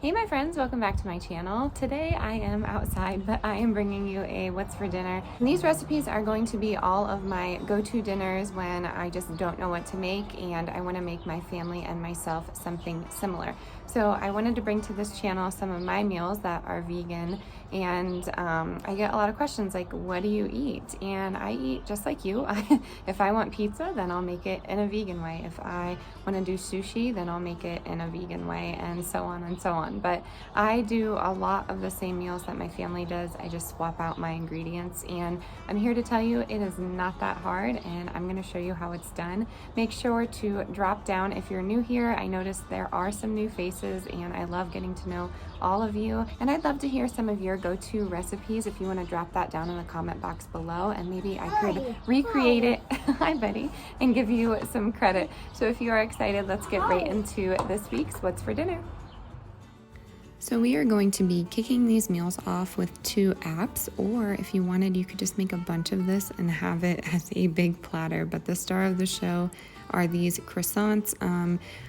Hey my friends, welcome back to my channel. Today I am outside, but I am bringing you a what's for dinner. And these recipes are going to be all of my go-to dinners when I just don't know what to make and I want to make my family and myself something similar. So I wanted to bring to this channel some of my meals that are vegan, and I get a lot of questions like, what do you eat? And I eat just like you. If I want pizza, then I'll make it in a vegan way. If I want to do sushi, then I'll make it in a vegan way, and so on and so on. But I do a lot of the same meals that my family does. I just swap out my ingredients, and I'm here to tell you it is not that hard, and I'm going to show you how it's done. Make sure to drop down if you're new here. I noticed there are some new faces, and I love getting to know all of you, and I'd love to hear some of your go-to recipes if you want to drop that down in the comment box below, and maybe I could recreate it, hi Betty, and give you some credit. So if you are excited, let's get right into this week's What's for Dinner. So we are going to be kicking these meals off with 2 apps, or if you wanted, you could just make a bunch of this and have it as a big platter. But the star of the show are these croissants.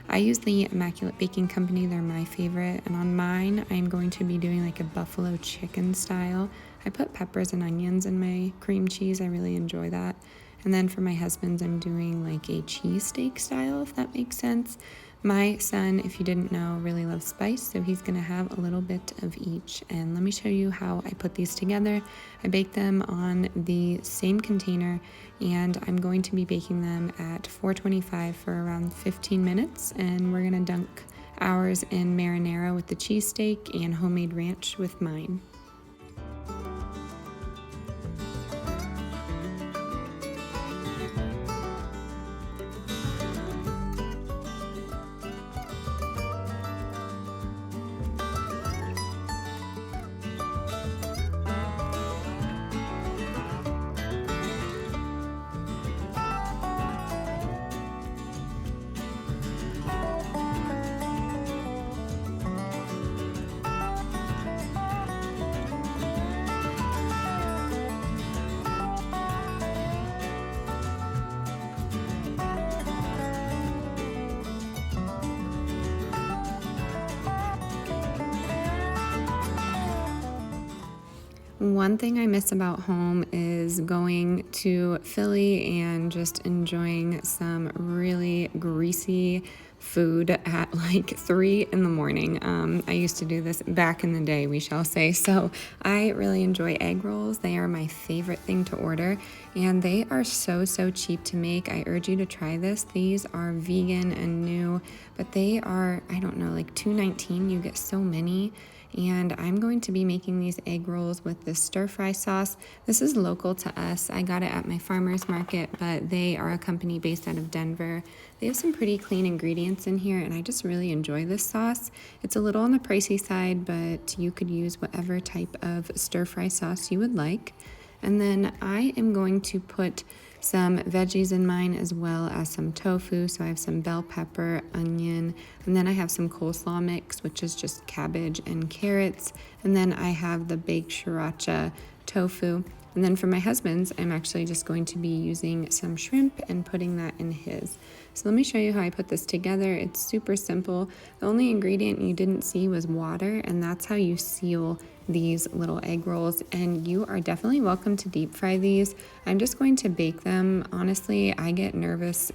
I use the Immaculate Baking Company. They're my favorite. And on mine, I'm going to be doing like a buffalo chicken style. I put peppers and onions in my cream cheese. I really enjoy that. And then for my husband's, I'm doing like a cheesesteak style, if that makes sense. My son, if you didn't know, really loves spice, so he's gonna have a little bit of each. And let me show you how I put these together. I bake them on the same container, and I'm going to be baking them at 425 for around 15 minutes. And we're gonna dunk ours in marinara with the cheesesteak and homemade ranch with mine. One thing I miss about home is going to Philly and just enjoying some really greasy food at like 3 in the morning. I used to do this back in the day, we shall say. So I really enjoy egg rolls. They are my favorite thing to order, and they are so cheap to make. I urge you to try this. These are vegan and new, but they are, I don't know, like $2.19. You get so many. And I'm going to be making these egg rolls with this stir-fry sauce. This is local to us. I got it at my farmer's market, but they are a company based out of Denver. They have some pretty clean ingredients in here, and I just really enjoy this sauce. It's a little on the pricey side, but you could use whatever type of stir-fry sauce you would like. And then I am going to put some veggies in mine as well as some tofu. So I have some bell pepper, onion, and then I have some coleslaw mix, which is just cabbage and carrots. And then I have the baked sriracha tofu. And then for my husband's, I'm actually just going to be using some shrimp and putting that in his. So let me show you how I put this together. It's super simple. The only ingredient you didn't see was water, and that's how you seal these little egg rolls. And you are definitely welcome to deep fry these. I'm just going to bake them. Honestly, I get nervous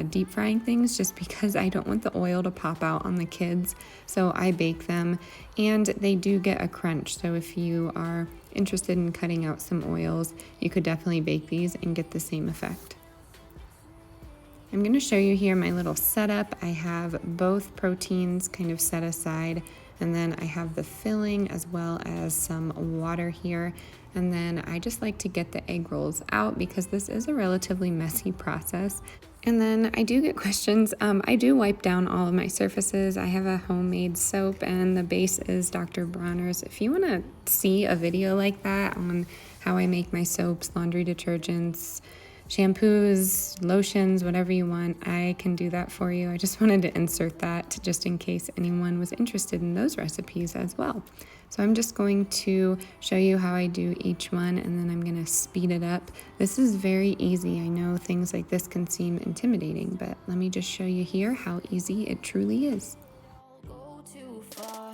deep frying things just because I don't want the oil to pop out on the kids. So I bake them, and they do get a crunch. So if you are interested in cutting out some oils, you could definitely bake these and get the same effect. I'm going to show you here my little setup. I have both proteins kind of set aside, and then I have the filling as well as some water here. And then I just like to get the egg rolls out because this is a relatively messy process. And then I do get questions. I do wipe down all of my surfaces. I have a homemade soap, and the base is Dr. Bronner's. If you want to see a video like that on how I make my soaps, laundry detergents, shampoos, lotions, whatever you want, I can do that for you. I just wanted to insert that just in case anyone was interested in those recipes as well. So I'm just going to show you how I do each one, and then I'm going to speed it up. This is very easy. I know things like this can seem intimidating, but let me just show you here how easy it truly is. Go too far.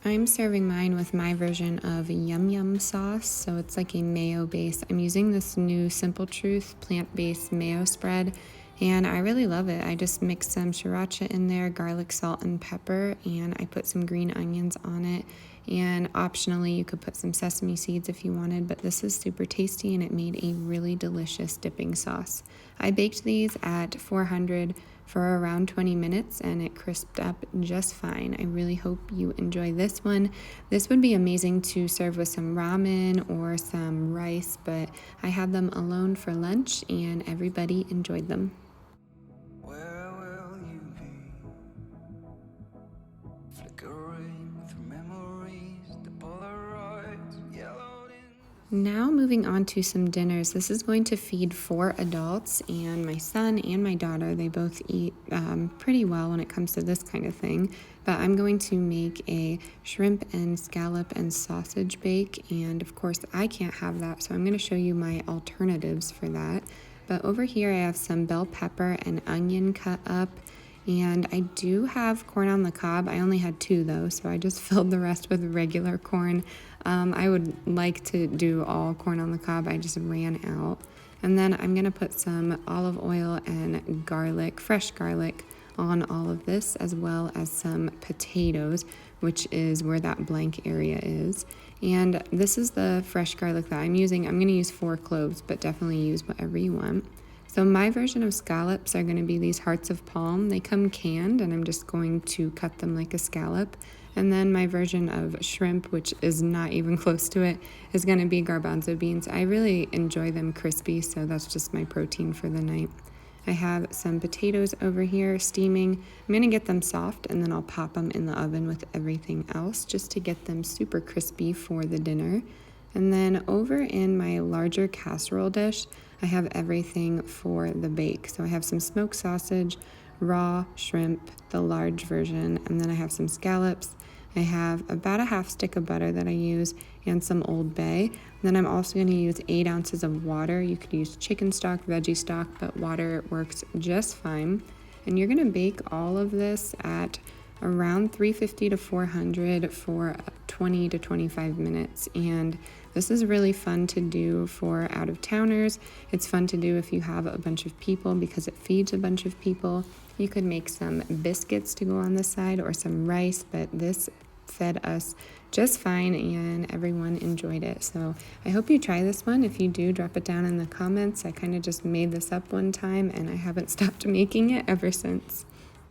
I'm serving mine with my version of Yum Yum sauce, so it's like a mayo base. I'm using this new Simple Truth plant-based mayo spread, and I really love it. I just mix some sriracha in there, garlic, salt, and pepper, and I put some green onions on it. And optionally, you could put some sesame seeds if you wanted, but this is super tasty and it made a really delicious dipping sauce. I baked these at 400 for around 20 minutes and it crisped up just fine. I really hope you enjoy this one. This would be amazing to serve with some ramen or some rice, but I had them alone for lunch and everybody enjoyed them. Where will you be? Flickering through memories, the Polaroids yellowed in. Now moving on to some dinners. This is going to feed 4 adults, and my son and my daughter, they both eat pretty well when it comes to this kind of thing. But I'm going to make a shrimp and scallop and sausage bake, and of course I can't have that, so I'm going to show you my alternatives for that. But over here I have some bell pepper and onion cut up. And I do have corn on the cob. I only had 2 though, so I just filled the rest with regular corn. I would like to do all corn on the cob. I just ran out. And then I'm gonna put some olive oil and garlic, fresh garlic, on all of this, as well as some potatoes, which is where that blank area is. And this is the fresh garlic that I'm using. I'm gonna use 4 cloves, but definitely use whatever you want. So my version of scallops are going to be these hearts of palm. They come canned and I'm just going to cut them like a scallop. And then my version of shrimp, which is not even close to it, is going to be garbanzo beans. I really enjoy them crispy, so that's just my protein for the night. I have some potatoes over here steaming. I'm going to get them soft and then I'll pop them in the oven with everything else just to get them super crispy for the dinner. And then over in my larger casserole dish, I have everything for the bake. So I have some smoked sausage, raw shrimp, the large version, and then I have some scallops. I have about a half stick of butter that I use and some Old Bay. And then I'm also going to use 8 ounces of water. You could use chicken stock, veggie stock, but water works just fine. And you're going to bake all of this at around 350 to 400 for 20 to 25 minutes. And this is really fun to do for out-of-towners. It's fun to do if you have a bunch of people because it feeds a bunch of people. You could make some biscuits to go on the side or some rice, but this fed us just fine and everyone enjoyed it. So I hope you try this one. If you do, drop it down in the comments. I kind of just made this up one time and I haven't stopped making it ever since.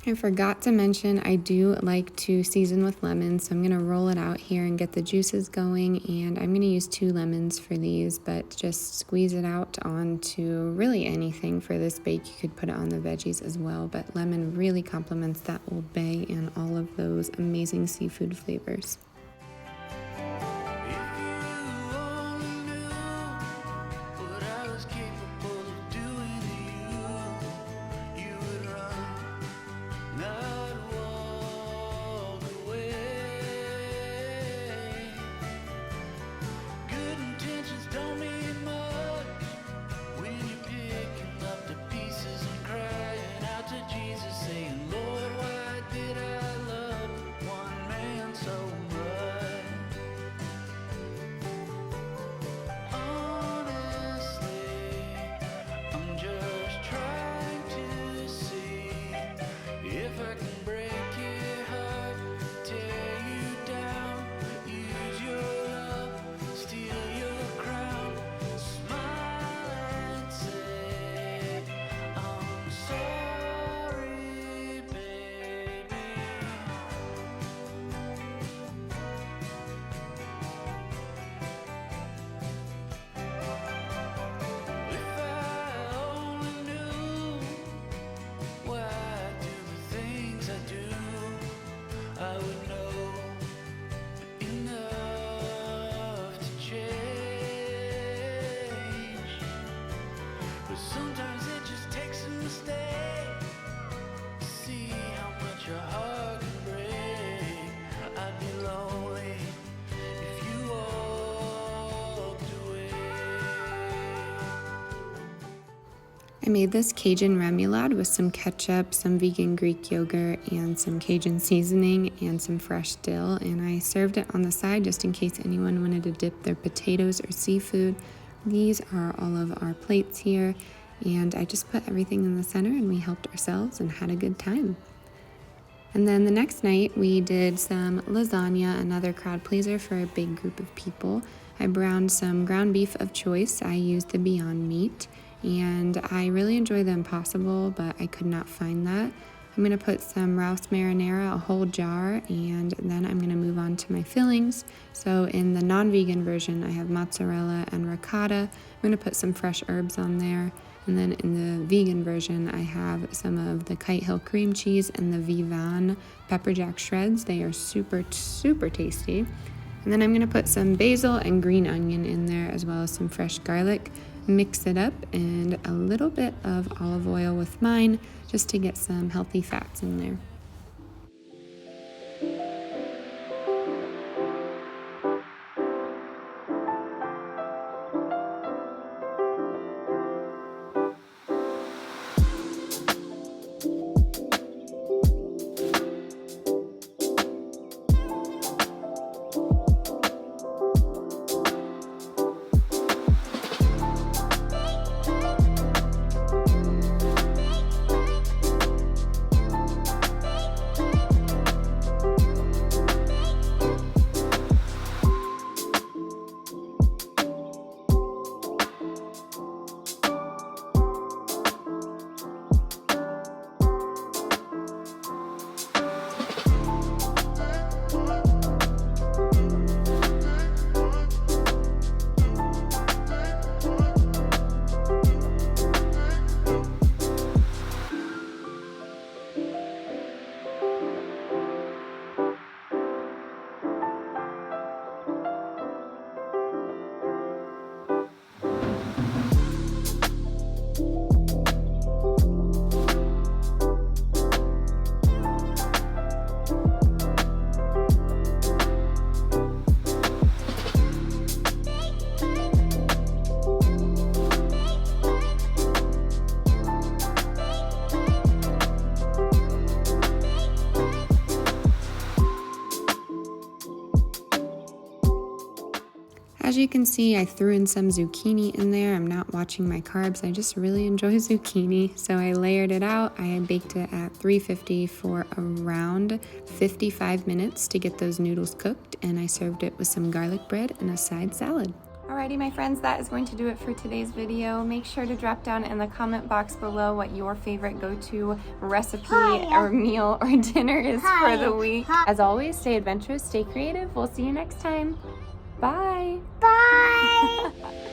I forgot to mention I do like to season with lemon, so I'm going to roll it out here and get the juices going, and I'm going to use 2 lemons for these, but just squeeze it out onto really anything for this bake. You could put it on the veggies as well, but lemon really complements that Old Bay and all of those amazing seafood flavors. Saying, Lord, why did I love one man so much? I made this Cajun remoulade with some ketchup, some vegan Greek yogurt, and some Cajun seasoning and some fresh dill, and I served it on the side just in case anyone wanted to dip their potatoes or seafood. These are all of our plates here, and I just put everything in the center and we helped ourselves and had a good time. And then the next night we did some lasagna, another crowd pleaser for a big group of people. I browned some ground beef of choice. I used the Beyond Meat, and I really enjoy the Impossible, but I could not find that. I'm gonna put some Ralph's marinara, a whole jar, and then I'm gonna move on to my fillings. So in the non-vegan version, I have mozzarella and ricotta. I'm gonna put some fresh herbs on there. And then in the vegan version, I have some of the Kite Hill cream cheese and the Vivan pepper jack shreds. They are super, super tasty. And then I'm gonna put some basil and green onion in there, as well as some fresh garlic. Mix it up, and a little bit of olive oil with mine, just to get some healthy fats in there. As you can see, I threw in some zucchini in there. I'm not watching my carbs. I just really enjoy zucchini. So I layered it out. I baked it at 350 for around 55 minutes to get those noodles cooked, and I served it with some garlic bread and a side salad. Alrighty, my friends, that is going to do it for today's video. Make sure to drop down in the comment box below what your favorite go-to recipe or meal or dinner is for the week. As always, stay adventurous, stay creative. We'll see you next time. Bye. Bye.